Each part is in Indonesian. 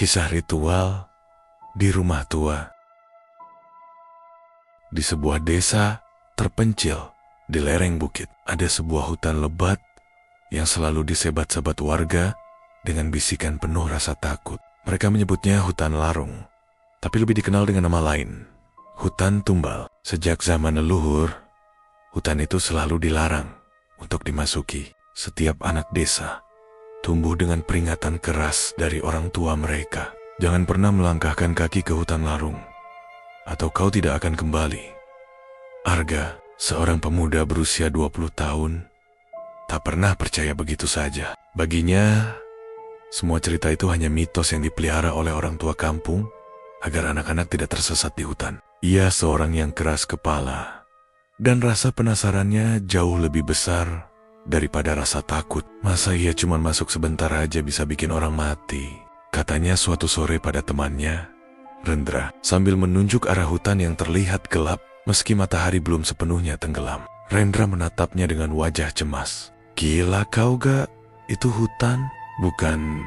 Kisah ritual di rumah tua. Di sebuah desa terpencil di lereng bukit, ada sebuah hutan lebat yang selalu disebat-sebat warga dengan bisikan penuh rasa takut. Mereka menyebutnya hutan larung, tapi lebih dikenal dengan nama lain, hutan tumbal. Sejak zaman leluhur, hutan itu selalu dilarang untuk dimasuki. Setiap anak desa tumbuh dengan peringatan keras dari orang tua mereka. Jangan pernah melangkahkan kaki ke hutan larung, atau kau tidak akan kembali. Arga, seorang pemuda berusia 20 tahun, tak pernah percaya begitu saja. Baginya, semua cerita itu hanya mitos yang dipelihara oleh orang tua kampung agar anak-anak tidak tersesat di hutan. Ia seorang yang keras kepala, dan rasa penasarannya jauh lebih besar daripada rasa takut. Masa ia cuma masuk sebentar aja bisa bikin orang mati? Katanya suatu sore pada temannya, Rendra, sambil menunjuk arah hutan yang terlihat gelap meski matahari belum sepenuhnya tenggelam. Rendra menatapnya dengan wajah cemas. Gila kau gak? Itu hutan, bukan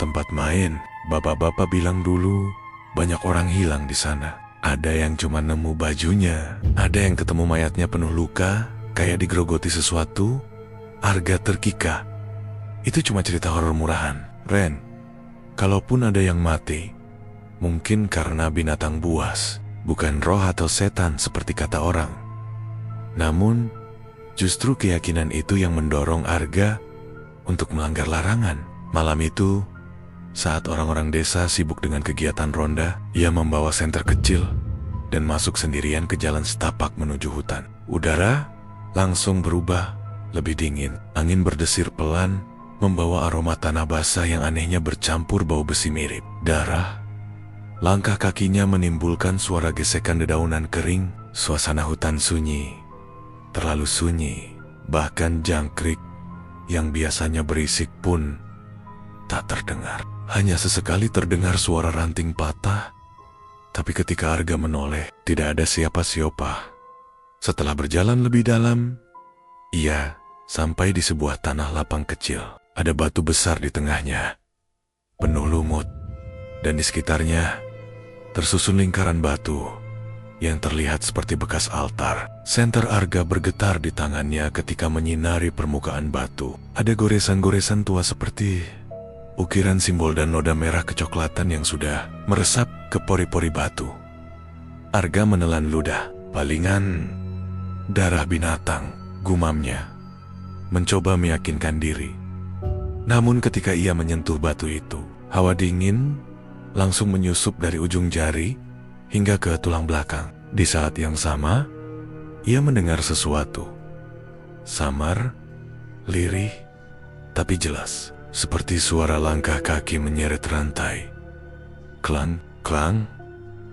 tempat main. Bapak-bapak bilang dulu banyak orang hilang di sana. Ada yang cuma nemu bajunya, ada yang ketemu mayatnya penuh luka, kayak digerogoti sesuatu. Arga terkikah. Itu cuma cerita horor murahan. Ren, kalaupun ada yang mati, mungkin karena binatang buas, bukan roh atau setan seperti kata orang. Namun, justru keyakinan itu yang mendorong Arga untuk melanggar larangan. Malam itu, saat orang-orang desa sibuk dengan kegiatan ronda, ia membawa senter kecil dan masuk sendirian ke jalan setapak menuju hutan. Udara langsung berubah lebih dingin. Angin berdesir pelan, membawa aroma tanah basah yang anehnya bercampur bau besi mirip darah. Langkah kakinya menimbulkan suara gesekan dedaunan kering. Suasana hutan sunyi, terlalu sunyi. Bahkan jangkrik yang biasanya berisik pun tak terdengar. Hanya sesekali terdengar suara ranting patah. Tapi ketika Arga menoleh, tidak ada siapa-siapa. Setelah berjalan lebih dalam, ia sampai di sebuah tanah lapang kecil. Ada batu besar di tengahnya, penuh lumut, dan di sekitarnya tersusun lingkaran batu yang terlihat seperti bekas altar. Senter Arga bergetar di tangannya ketika menyinari permukaan batu. Ada goresan-goresan tua seperti ukiran simbol dan noda merah kecoklatan yang sudah meresap ke pori-pori batu. Arga menelan ludah. Palingan darah binatang, gumamnya, mencoba meyakinkan diri. Namun ketika ia menyentuh batu itu, hawa dingin langsung menyusup dari ujung jari hingga ke tulang belakang. Di saat yang sama, ia mendengar sesuatu. Samar, lirih, tapi jelas. Seperti suara langkah kaki menyeret rantai. Klang, klang.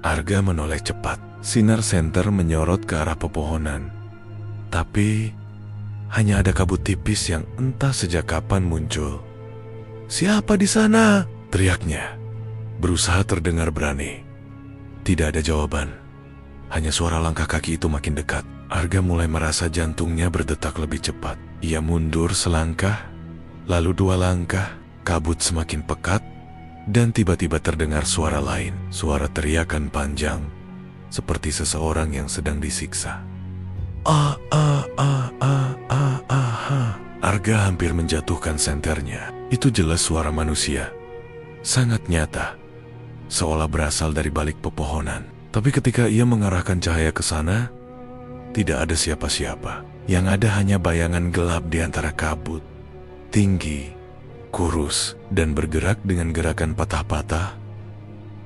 Arga menoleh cepat. Sinar senter menyorot ke arah pepohonan. Tapi hanya ada kabut tipis yang entah sejak kapan muncul. "Siapa di sana?" teriaknya, berusaha terdengar berani. Tidak ada jawaban. Hanya suara langkah kaki itu makin dekat. Arga mulai merasa jantungnya berdetak lebih cepat. Ia mundur selangkah, lalu 2 langkah. Kabut semakin pekat, dan tiba-tiba terdengar suara lain. Suara teriakan panjang, seperti seseorang yang sedang disiksa. Arga hampir menjatuhkan senternya. Itu jelas suara manusia, sangat nyata, seolah berasal dari balik pepohonan. Tapi ketika ia mengarahkan cahaya ke sana, tidak ada siapa-siapa. Yang ada hanya bayangan gelap di antara kabut. Tinggi, kurus, dan bergerak dengan gerakan patah-patah.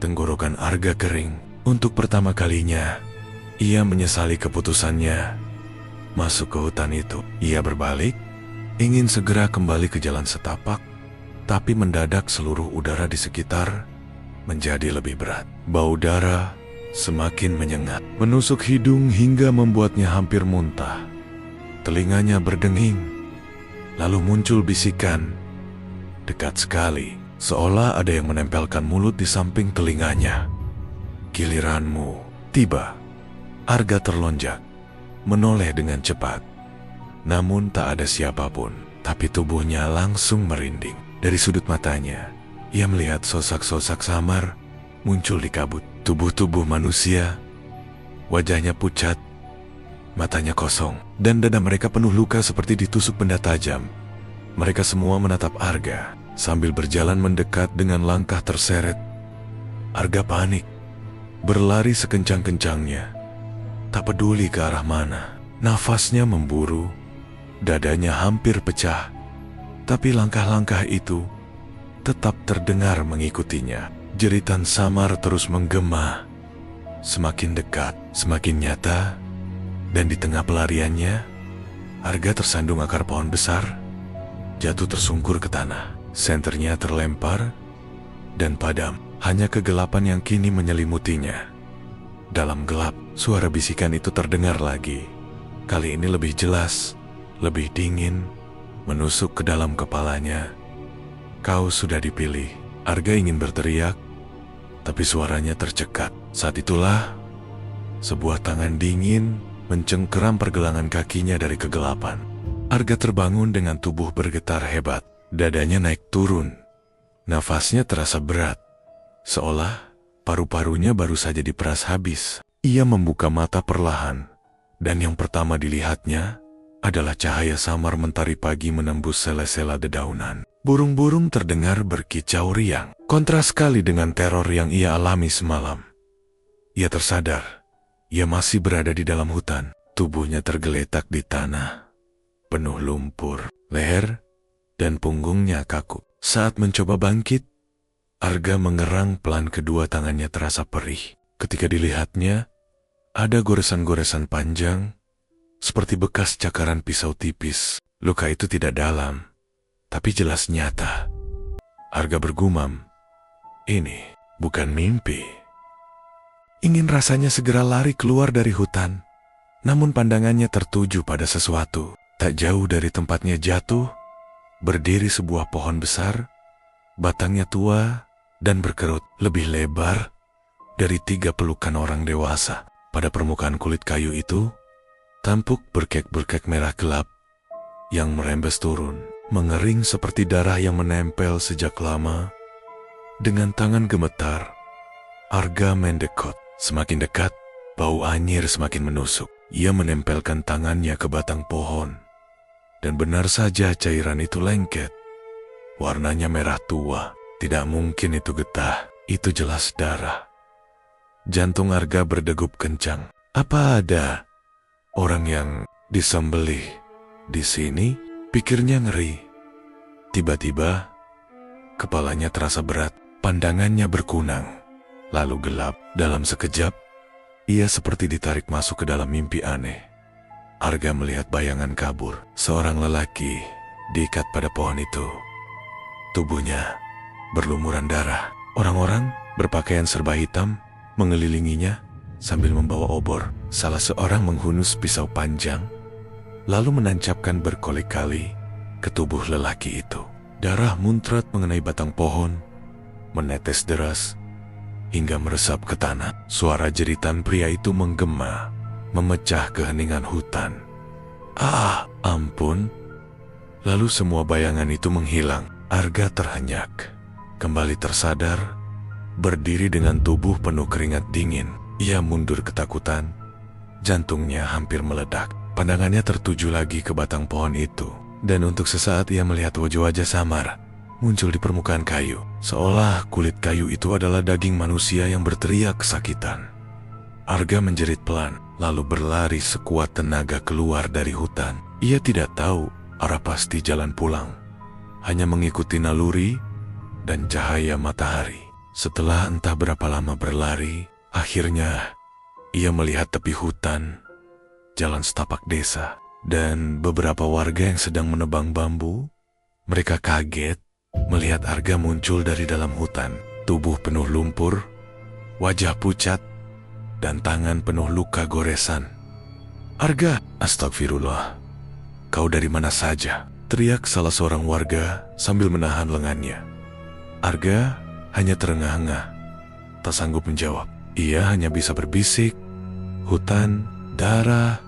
Tenggorokan Arga kering. Untuk pertama kalinya, ia menyesali keputusannya masuk ke hutan itu. Ia berbalik, ingin segera kembali ke jalan setapak, tapi mendadak seluruh udara di sekitar menjadi lebih berat. Bau darah semakin menyengat, menusuk hidung hingga membuatnya hampir muntah. Telinganya berdenging, lalu muncul bisikan dekat sekali, seolah ada yang menempelkan mulut di samping telinganya. "Giliranmu tiba." Arga terlonjak, menoleh dengan cepat. Namun tak ada siapapun, tapi tubuhnya langsung merinding. Dari sudut matanya, Ia melihat sosak-sosak samar muncul di kabut. Tubuh-tubuh manusia, wajahnya pucat, matanya kosong, dan dada mereka penuh luka seperti ditusuk benda tajam. Mereka semua menatap Arga sambil berjalan mendekat dengan langkah terseret. Arga panik, berlari sekencang-kencangnya, tak peduli ke arah mana. Nafasnya memburu, dadanya hampir pecah, tapi langkah-langkah itu tetap terdengar mengikutinya. Jeritan samar terus menggema, semakin dekat, semakin nyata, dan di tengah pelariannya, Arga tersandung akar pohon besar, jatuh tersungkur ke tanah. Senternya terlempar dan padam, hanya kegelapan yang kini menyelimutinya. Dalam gelap, suara bisikan itu terdengar lagi. Kali ini lebih jelas, lebih dingin, menusuk ke dalam kepalanya. Kau sudah dipilih. Arga ingin berteriak, tapi suaranya tercekat. Saat itulah, sebuah tangan dingin mencengkeram pergelangan kakinya dari kegelapan. Arga terbangun dengan tubuh bergetar hebat. Dadanya naik turun. Nafasnya terasa berat, seolah paru-parunya baru saja diperas habis. Ia membuka mata perlahan, dan yang pertama dilihatnya adalah cahaya samar mentari pagi menembus sela-sela dedaunan. Burung-burung terdengar berkicau riang, kontras sekali dengan teror yang ia alami semalam. Ia tersadar, ia masih berada di dalam hutan. Tubuhnya tergeletak di tanah, penuh lumpur, leher dan punggungnya kaku. Saat mencoba bangkit, Arga mengerang pelan, kedua tangannya terasa perih. Ketika dilihatnya, ada goresan-goresan panjang, seperti bekas cakaran pisau tipis. Luka itu tidak dalam, tapi jelas nyata. Arga bergumam, ini bukan mimpi. Ingin rasanya segera lari keluar dari hutan, namun pandangannya tertuju pada sesuatu. Tak jauh dari tempatnya jatuh, berdiri sebuah pohon besar, batangnya tua dan berkerut, lebih lebar dari 3 pelukan orang dewasa. Pada permukaan kulit kayu itu, tampuk berkek-berkek merah gelap yang merembes turun, mengering seperti darah yang menempel sejak lama. Dengan tangan gemetar, Arga mendekot. Semakin dekat, bau anyir semakin menusuk. Ia menempelkan tangannya ke batang pohon, dan benar saja cairan itu lengket. Warnanya merah tua. Tidak mungkin itu getah, itu jelas darah. Jantung Arga berdegup kencang. Apa ada orang yang disembelih di sini? Pikirnya ngeri. Tiba-tiba, kepalanya terasa berat, pandangannya berkunang, lalu gelap. Dalam sekejap, ia seperti ditarik masuk ke dalam mimpi aneh. Arga melihat bayangan kabur. Seorang lelaki diikat pada pohon itu. Tubuhnya berlumuran darah. Orang-orang berpakaian serba hitam mengelilinginya sambil membawa obor. Salah seorang menghunus pisau panjang, lalu menancapkan berkali-kali ke tubuh lelaki itu. Darah muncrat mengenai batang pohon, menetes deras hingga meresap ke tanah. Suara jeritan pria itu menggema, memecah keheningan hutan. Ah, ampun. Lalu semua bayangan itu menghilang. Arga terhenyak, kembali tersadar, berdiri dengan tubuh penuh keringat dingin. Ia mundur ketakutan, jantungnya hampir meledak. Pandangannya tertuju lagi ke batang pohon itu, dan untuk sesaat ia melihat wajah-wajah samar muncul di permukaan kayu, seolah kulit kayu itu adalah daging manusia yang berteriak kesakitan. Arga menjerit pelan, lalu berlari sekuat tenaga keluar dari hutan. Ia tidak tahu arah pasti jalan pulang, hanya mengikuti naluri dan cahaya matahari. Setelah entah berapa lama berlari, akhirnya ia melihat tepi hutan, jalan setapak desa, dan beberapa warga yang sedang menebang bambu. Mereka kaget melihat Arga muncul dari dalam hutan, tubuh penuh lumpur, wajah pucat, dan tangan penuh luka goresan. Arga, astagfirullah, kau dari mana saja? Teriak salah seorang warga sambil menahan lengannya. Arga hanya terengah-engah, tak sanggup menjawab. Ia hanya bisa berbisik, hutan, darah,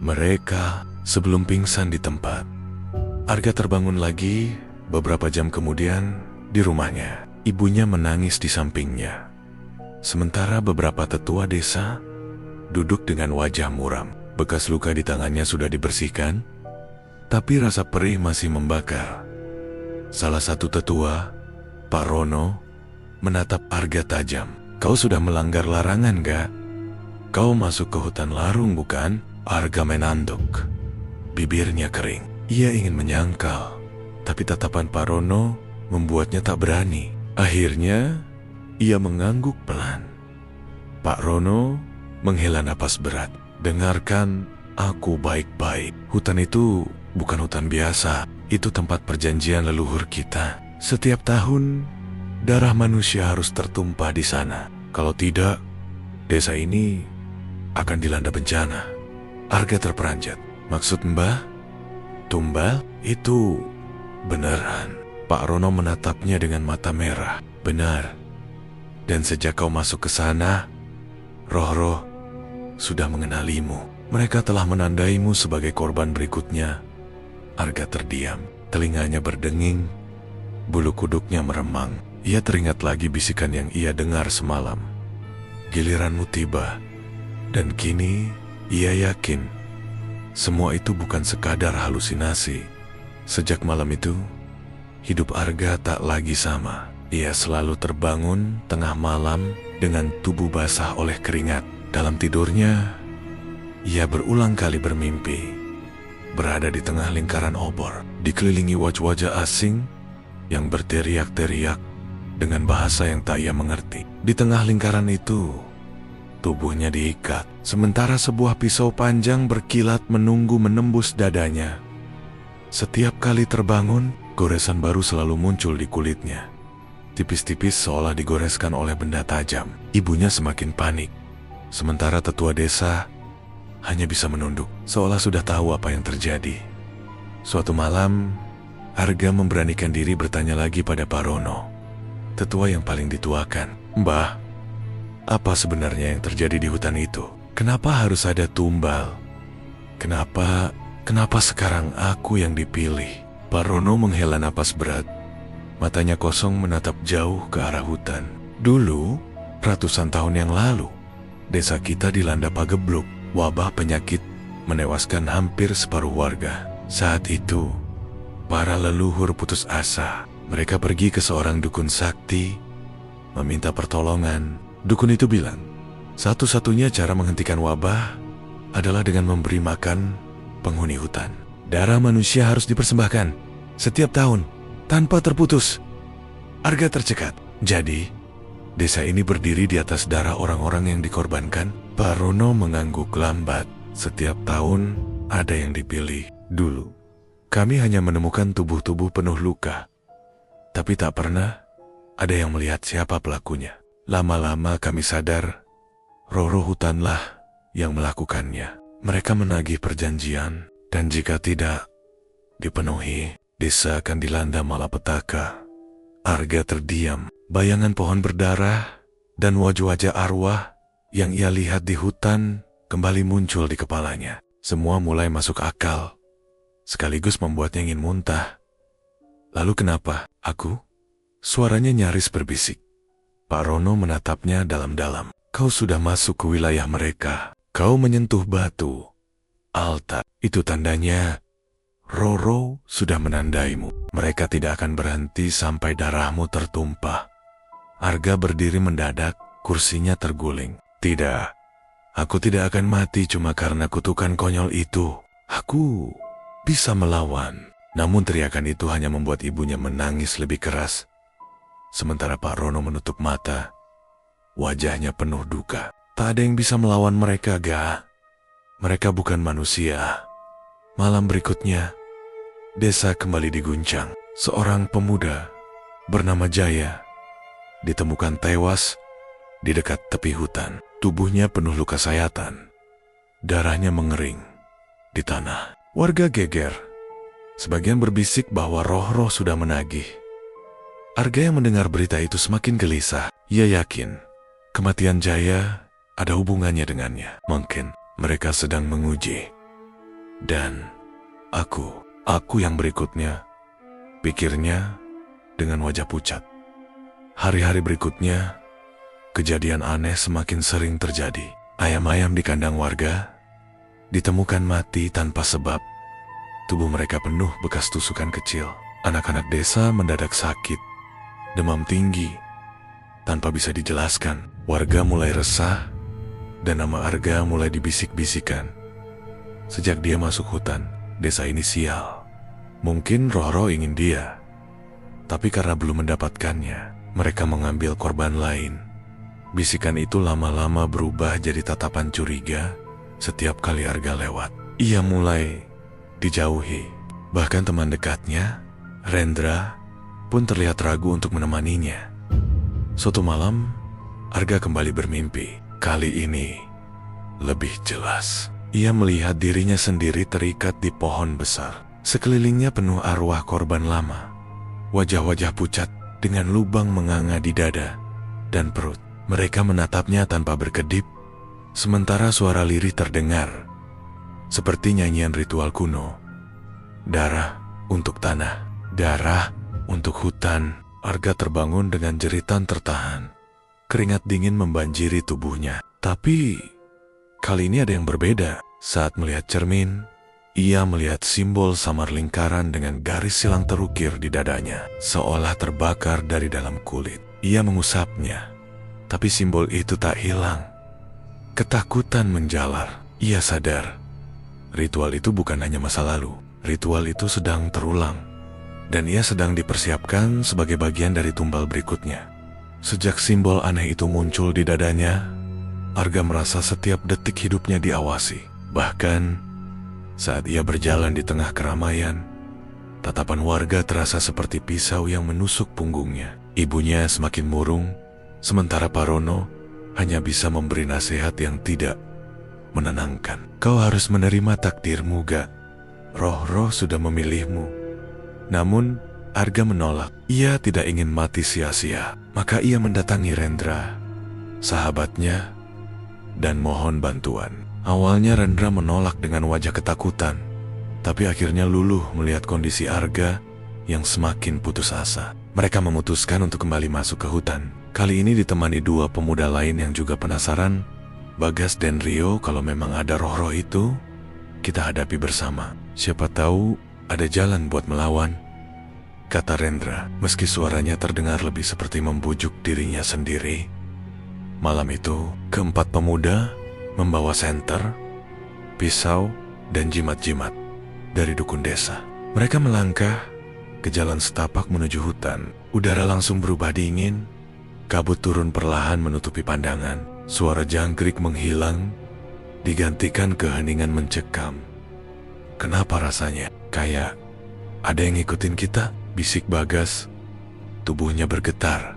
mereka, sebelum pingsan di tempat. Arga terbangun lagi beberapa jam kemudian di rumahnya. Ibunya menangis di sampingnya. Sementara beberapa tetua desa duduk dengan wajah muram. Bekas luka di tangannya sudah dibersihkan, tapi rasa perih masih membakar. Salah satu tetua, Pak Rono, menatap Arga tajam. "Kau sudah melanggar larangan, gak? Kau masuk ke hutan larung, bukan?" Arga menanduk. Bibirnya kering. Ia ingin menyangkal, tapi tatapan Pak Rono membuatnya tak berani. Akhirnya, ia mengangguk pelan. Pak Rono menghela napas berat. "Dengarkan aku baik-baik. Hutan itu bukan hutan biasa. Itu tempat perjanjian leluhur kita. Setiap tahun, darah manusia harus tertumpah di sana. Kalau tidak, desa ini akan dilanda bencana." Arga terperanjat. "Maksud Mbah? Tumbal? Itu beneran?" Pak Rono menatapnya dengan mata merah. "Benar. Dan sejak kau masuk ke sana, roh-roh sudah mengenalimu. Mereka telah menandaimu sebagai korban berikutnya." Arga terdiam. Telinganya berdenging, bulu kuduknya meremang. Ia teringat lagi bisikan yang ia dengar semalam. "Giliranmu tiba." Dan kini ia yakin semua itu bukan sekadar halusinasi. Sejak malam itu, hidup Arga tak lagi sama. Ia selalu terbangun tengah malam dengan tubuh basah oleh keringat. Dalam tidurnya, ia berulang kali bermimpi berada di tengah lingkaran obor, dikelilingi wajah-wajah asing yang berteriak-teriak dengan bahasa yang tak ia mengerti. Di tengah lingkaran itu, tubuhnya diikat, sementara sebuah pisau panjang berkilat menunggu menembus dadanya. Setiap kali terbangun, goresan baru selalu muncul di kulitnya. Tipis-tipis seolah digoreskan oleh benda tajam. Ibunya semakin panik. Sementara tetua desa hanya bisa menunduk, seolah sudah tahu apa yang terjadi. Suatu malam, Arga memberanikan diri bertanya lagi pada Pak Rono, tetua yang paling dituakan. "Mbah, apa sebenarnya yang terjadi di hutan itu? Kenapa harus ada tumbal? Kenapa sekarang aku yang dipilih?" Pak Rono menghela napas berat. Matanya kosong menatap jauh ke arah hutan. "Dulu, ratusan tahun yang lalu, desa kita dilanda pagebluk. Wabah penyakit menewaskan hampir separuh warga. Saat itu, para leluhur putus asa. Mereka pergi ke seorang dukun sakti, meminta pertolongan. Dukun itu bilang, satu-satunya cara menghentikan wabah adalah dengan memberi makan penghuni hutan. Darah manusia harus dipersembahkan setiap tahun, tanpa terputus." Arga tercekat. "Jadi, desa ini berdiri di atas darah orang-orang yang dikorbankan?" Pak Rono mengangguk lambat. "Setiap tahun ada yang dipilih. Dulu, kami hanya menemukan tubuh-tubuh penuh luka. Tapi tak pernah ada yang melihat siapa pelakunya. Lama-lama kami sadar, roh-roh hutanlah yang melakukannya. Mereka menagih perjanjian, dan jika tidak dipenuhi, desa akan dilanda malapetaka." Arga terdiam. Bayangan pohon berdarah dan wajah-wajah arwah yang ia lihat di hutan kembali muncul di kepalanya. Semua mulai masuk akal, sekaligus membuatnya ingin muntah. "Lalu kenapa? Aku?" Suaranya nyaris berbisik. Pak Rono menatapnya dalam-dalam. "Kau sudah masuk ke wilayah mereka. Kau menyentuh batu altar. Itu tandanya roh-roh sudah menandaimu. Mereka tidak akan berhenti sampai darahmu tertumpah." Arga berdiri mendadak, kursinya terguling. "Tidak, aku tidak akan mati cuma karena kutukan konyol itu. Aku bisa melawan." Namun teriakan itu hanya membuat ibunya menangis lebih keras. Sementara Pak Rono menutup mata, wajahnya penuh duka. "Tak ada yang bisa melawan mereka, Ga. Mereka bukan manusia." Malam berikutnya, desa kembali diguncang. Seorang pemuda bernama Jaya ditemukan tewas di dekat tepi hutan. Tubuhnya penuh luka sayatan. Darahnya mengering di tanah. Warga geger. Sebagian berbisik bahwa roh-roh sudah menagih. Arga yang mendengar berita itu semakin gelisah. Ia yakin kematian Jaya ada hubungannya dengannya. Mungkin mereka sedang menguji. "Dan aku yang berikutnya," pikirnya dengan wajah pucat. Hari-hari berikutnya, kejadian aneh semakin sering terjadi. Ayam-ayam di kandang warga ditemukan mati tanpa sebab. Tubuh mereka penuh bekas tusukan kecil. Anak-anak desa mendadak sakit, demam tinggi, tanpa bisa dijelaskan. Warga mulai resah, dan nama Arga mulai dibisik-bisikan. Sejak dia masuk hutan, desa ini sial. Mungkin roh-roh ingin dia, tapi karena belum mendapatkannya, mereka mengambil korban lain. Bisikan itu lama-lama berubah jadi tatapan curiga setiap kali Arga lewat. Ia mulai dijauhi. Bahkan teman dekatnya, Rendra, pun terlihat ragu untuk menemaninya. Suatu malam, Arga kembali bermimpi. Kali ini lebih jelas. Ia melihat dirinya sendiri terikat di pohon besar. Sekelilingnya penuh arwah korban lama. Wajah-wajah pucat dengan lubang menganga di dada dan perut. Mereka menatapnya tanpa berkedip, sementara suara lirih terdengar, seperti nyanyian ritual kuno. Darah untuk tanah, darah untuk hutan. Arga terbangun dengan jeritan tertahan. Keringat dingin membanjiri tubuhnya. Tapi kali ini ada yang berbeda. Saat melihat cermin, ia melihat simbol samar lingkaran dengan garis silang terukir di dadanya, seolah terbakar dari dalam kulit. Ia mengusapnya, tapi simbol itu tak hilang. Ketakutan menjalar. Ia sadar, ritual itu bukan hanya masa lalu. Ritual itu sedang terulang, dan ia sedang dipersiapkan sebagai bagian dari tumbal berikutnya. Sejak simbol aneh itu muncul di dadanya, Arga merasa setiap detik hidupnya diawasi. Bahkan saat ia berjalan di tengah keramaian, tatapan warga terasa seperti pisau yang menusuk punggungnya. Ibunya semakin murung, sementara Parono hanya bisa memberi nasihat yang tidak menenangkan. Kau harus menerima takdirmu, Ga. Roh-roh sudah memilihmu. Namun, Arga menolak. Ia tidak ingin mati sia-sia. Maka ia mendatangi Rendra, sahabatnya, dan mohon bantuan. Awalnya Rendra menolak dengan wajah ketakutan, tapi akhirnya luluh melihat kondisi Arga yang semakin putus asa. Mereka memutuskan untuk kembali masuk ke hutan. Kali ini ditemani dua pemuda lain yang juga penasaran. Bagas dan Rio, kalau memang ada roh-roh itu, kita hadapi bersama. Siapa tahu ada jalan buat melawan, kata Rendra, meski suaranya terdengar lebih seperti membujuk dirinya sendiri. Malam itu, keempat pemuda membawa senter, pisau, dan jimat-jimat dari dukun desa. Mereka melangkah ke jalan setapak menuju hutan. Udara langsung berubah dingin. Kabut turun perlahan menutupi pandangan. Suara jangkrik menghilang, digantikan keheningan mencekam. Kenapa rasanya? Kayak ada yang ngikutin kita, bisik Bagas. Tubuhnya bergetar.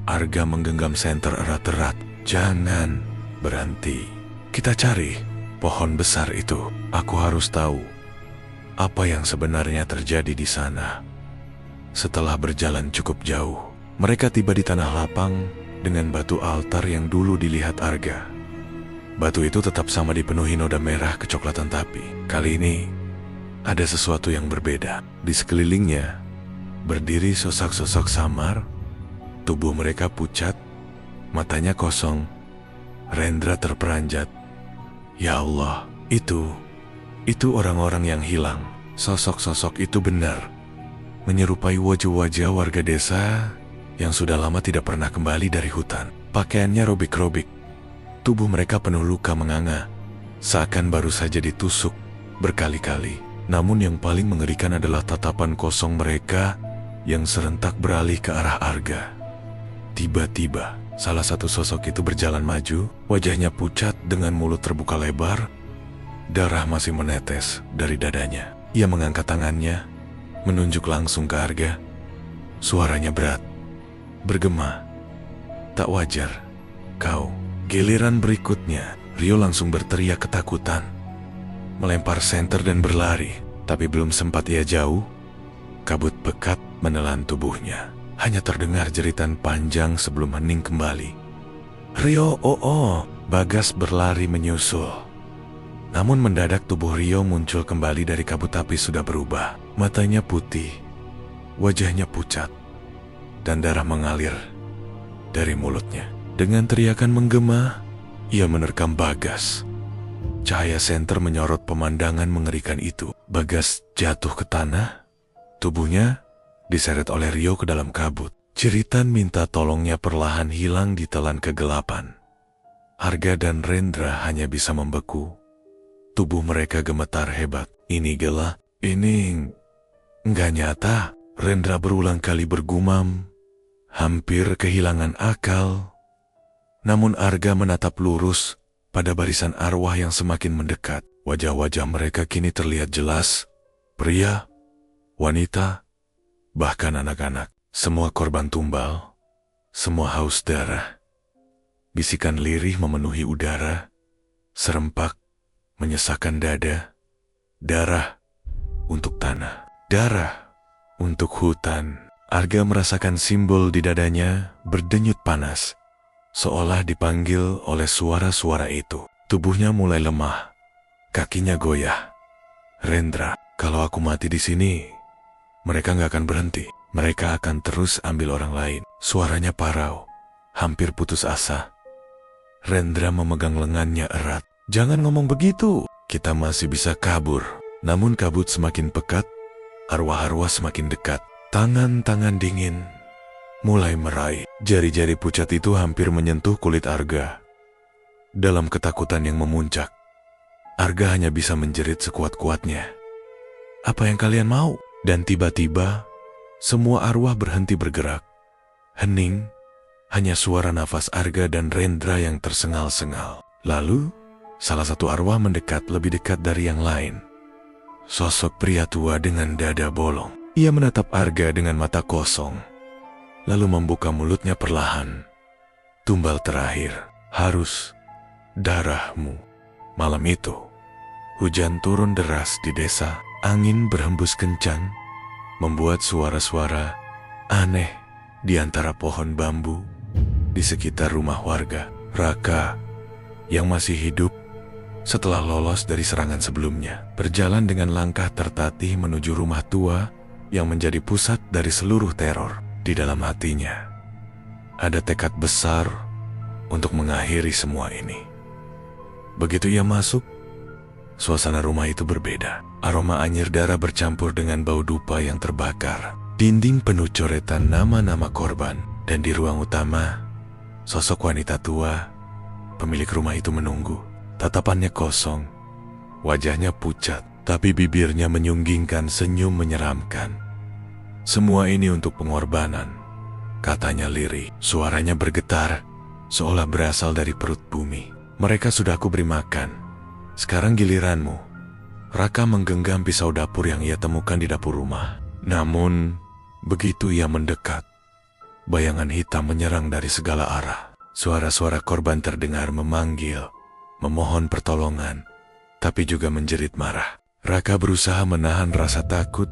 Arga menggenggam senter erat-erat. Jangan berhenti. Kita cari pohon besar itu. Aku harus tahu apa yang sebenarnya terjadi di sana. Setelah berjalan cukup jauh, mereka tiba di tanah lapang dengan batu altar yang dulu dilihat Arga. Batu itu tetap sama dipenuhi noda merah kecoklatan, tapi kali ini ada sesuatu yang berbeda. Di sekelilingnya berdiri sosok-sosok samar. Tubuh mereka pucat, matanya kosong. Rendra terperanjat. Ya Allah, itu orang-orang yang hilang. Sosok-sosok itu benar menyerupai wajah-wajah warga desa yang sudah lama tidak pernah kembali dari hutan. Pakaiannya robek-robek, tubuh mereka penuh luka menganga, seakan baru saja ditusuk berkali-kali. Namun yang paling mengerikan adalah tatapan kosong mereka yang serentak beralih ke arah Arga. Tiba-tiba, salah satu sosok itu berjalan maju, wajahnya pucat dengan mulut terbuka lebar. Darah masih menetes dari dadanya. Ia mengangkat tangannya, menunjuk langsung ke Arga. Suaranya berat, bergema. Tak wajar, kau. Giliran berikutnya, Rio langsung berteriak ketakutan, melempar senter dan berlari. Tapi belum sempat ia jauh, kabut pekat menelan tubuhnya. Hanya terdengar jeritan panjang sebelum hening kembali. Rio, oh, Bagas berlari menyusul. Namun mendadak tubuh Rio muncul kembali dari kabut api sudah berubah. Matanya putih, wajahnya pucat, dan darah mengalir dari mulutnya. Dengan teriakan menggema, ia menerkam Bagas. Cahaya senter menyorot pemandangan mengerikan itu. Bagas jatuh ke tanah, tubuhnya diseret oleh Rio ke dalam kabut. Jeritan minta tolongnya perlahan hilang di telan kegelapan. Arga dan Rendra hanya bisa membeku. Tubuh mereka gemetar hebat. Ini gelah, ini enggak nyata. Rendra berulang kali bergumam, hampir kehilangan akal. Namun Arga menatap lurus pada barisan arwah yang semakin mendekat. Wajah-wajah mereka kini terlihat jelas. Pria, wanita, bahkan anak-anak. Semua korban tumbal, semua haus darah. Bisikan lirih memenuhi udara, serempak menyesakkan dada. Darah untuk tanah, darah untuk hutan. Arga merasakan simbol di dadanya berdenyut panas, seolah dipanggil oleh suara-suara itu. Tubuhnya mulai lemah, kakinya goyah. Rendra, kalau aku mati di sini, mereka nggak akan berhenti. Mereka akan terus ambil orang lain. Suaranya parau, hampir putus asa. Rendra memegang lengannya erat. Jangan ngomong begitu, kita masih bisa kabur. Namun kabut semakin pekat, arwah-arwah semakin dekat. Tangan-tangan dingin mulai meraih. Jari-jari pucat itu hampir menyentuh kulit Arga. Dalam ketakutan yang memuncak, Arga hanya bisa menjerit sekuat-kuatnya. Apa yang kalian mau? Dan tiba-tiba, semua arwah berhenti bergerak. Hening, hanya suara nafas Arga dan Rendra yang tersengal-sengal. Lalu, salah satu arwah mendekat lebih dekat dari yang lain. Sosok pria tua dengan dada bolong. Ia menatap Arga dengan mata kosong, lalu membuka mulutnya perlahan. Tumbal terakhir, harus darahmu. Malam itu, hujan turun deras di desa. Angin berhembus kencang, membuat suara-suara aneh di antara pohon bambu di sekitar rumah warga. Raka, yang masih hidup setelah lolos dari serangan sebelumnya, berjalan dengan langkah tertatih menuju rumah tua yang menjadi pusat dari seluruh teror. Di dalam hatinya ada tekad besar untuk mengakhiri semua ini. Begitu ia masuk, suasana rumah itu berbeda. Aroma anyir darah bercampur dengan bau dupa yang terbakar. Dinding penuh coretan nama-nama korban. Dan di ruang utama, sosok wanita tua, pemilik rumah itu menunggu. Tatapannya kosong, wajahnya pucat, tapi bibirnya menyunggingkan senyum menyeramkan. Semua ini untuk pengorbanan, katanya lirih. Suaranya bergetar, seolah berasal dari perut bumi. Mereka sudah aku beri makan, sekarang giliranmu. Raka menggenggam pisau dapur yang ia temukan di dapur rumah. Namun, begitu ia mendekat, bayangan hitam menyerang dari segala arah. Suara-suara korban terdengar memanggil, memohon pertolongan, tapi juga menjerit marah. Raka berusaha menahan rasa takut,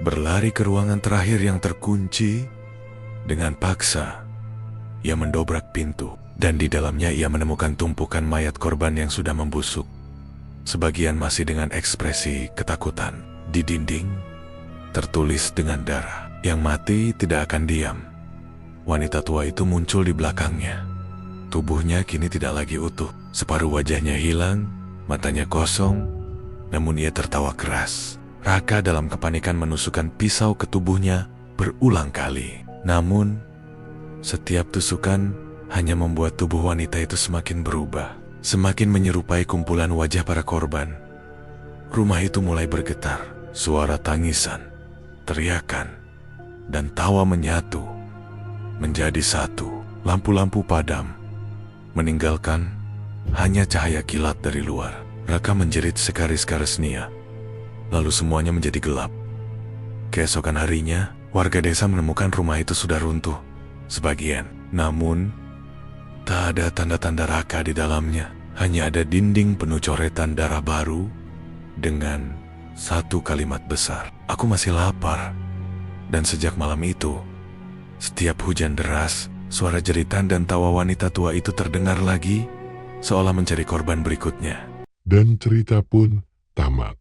berlari ke ruangan terakhir yang terkunci. Dengan paksa, ia mendobrak pintu, dan di dalamnya ia menemukan tumpukan mayat korban yang sudah membusuk. Sebagian masih dengan ekspresi ketakutan. Di dinding, tertulis dengan darah, yang mati tidak akan diam. Wanita tua itu muncul di belakangnya. Tubuhnya kini tidak lagi utuh. Separuh wajahnya hilang, matanya kosong, namun ia tertawa keras. Raka dalam kepanikan menusukkan pisau ke tubuhnya berulang kali. Namun, setiap tusukan hanya membuat tubuh wanita itu semakin berubah. Semakin menyerupai kumpulan wajah para korban. Rumah itu mulai bergetar. Suara tangisan, teriakan, dan tawa menyatu menjadi satu. Lampu-lampu padam, meninggalkan hanya cahaya kilat dari luar. Raka menjerit sekaris-karis nia. Lalu semuanya menjadi gelap. Keesokan harinya, warga desa menemukan rumah itu sudah runtuh sebagian. Namun, tak ada tanda-tanda Raka di dalamnya. Hanya ada dinding penuh coretan darah baru dengan satu kalimat besar. Aku masih lapar. Dan sejak malam itu, setiap hujan deras, suara jeritan dan tawa wanita tua itu terdengar lagi, seolah mencari korban berikutnya. Dan cerita pun tamat.